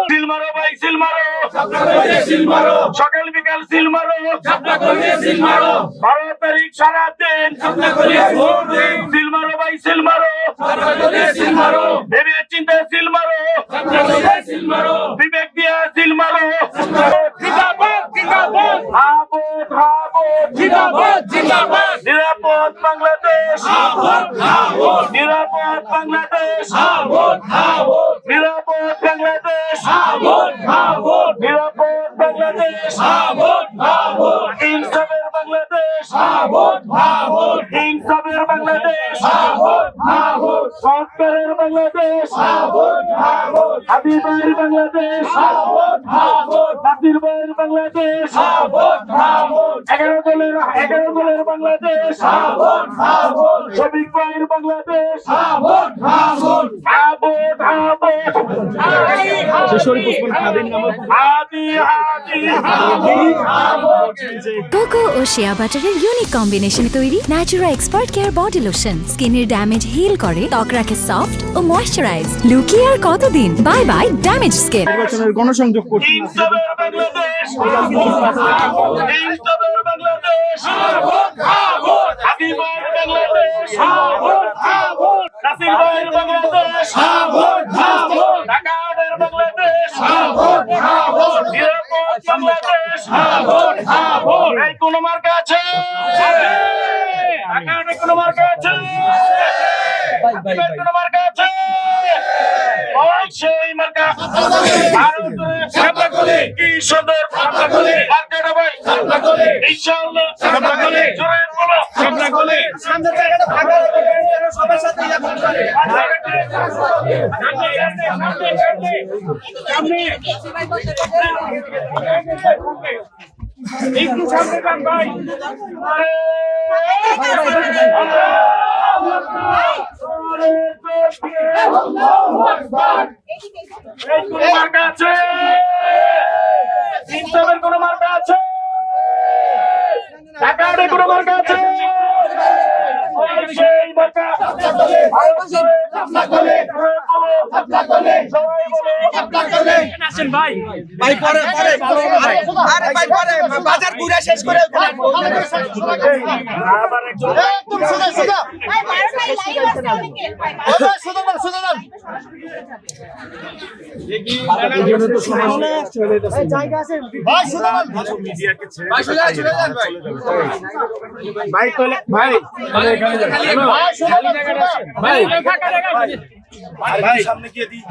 Seal মারো ভাই, seal মারো, সকাল বিকাল সিল মারো, 12 তারিখ সারাদিন সিল মারো ভাই, সিল মারো, ভেবে চিন্তা সিল মারো, বিবেক দিয়া সিল মারো। নিরাপদ বাংলাদেশ, নিরাপদ বাংলাদেশ, নিরাপদ বাংলাদেশ, নিরাপদ বাংলাদেশ, ইনসাফের বাংলাদেশ, ইনসাফের বাংলাদেশ, সংস্কারের বাংলাদেশ, হাবিবের বাংলাদেশ, নাসির ভাইয়ের বাংলাদেশ, 11 দলের বাংলাদেশ, শফিক ভাইয়ের বাংলাদেশ, কোকো ও শিয়া বাটারের ইউনিক কম্বিনেশনে তৈরি Natura expert care body lotion স্কিনের ড্যামেজ হিল করে, ত্বক রাখে সফট ও ময়েশ্চারাইজ। লুকিয়ে আর কতদিন? Bye bye damage skin. নির্বাচনের গণসংযোগ করছি। ইনসাফের বাংলাদেশ, ইনসাফের বাংলাদেশ, হাবিবের বাংলাদেশ, নাসির ভাইয়ের বাংলাদেশ, ঢাকার বাংলাদেশ, নিরাপদ বাংলাদেশ। এই কোন মার্কা আছে? ঢাকার কোন মার্কা আছে? কোন মার্কা আছে? ওই সেই মার্কা। কি সুন্দর মার্কাটা ভাই, ইনশাআল্লাহ জোরে বলো। সামনের জায়গাটা ফাঁকা হবে, সবার সাথে একটু সামনে যান ভাই। এই কোন মার্কা আছে? ইনসাফের কোন মার্কা আছে? ঢাকার কোন মার্কা আছে? সেই মার্কা। ভাই পরে আরে ভাই পরে বাজার পুরা শেষ করে ভাই সামনে গিয়ে দিই।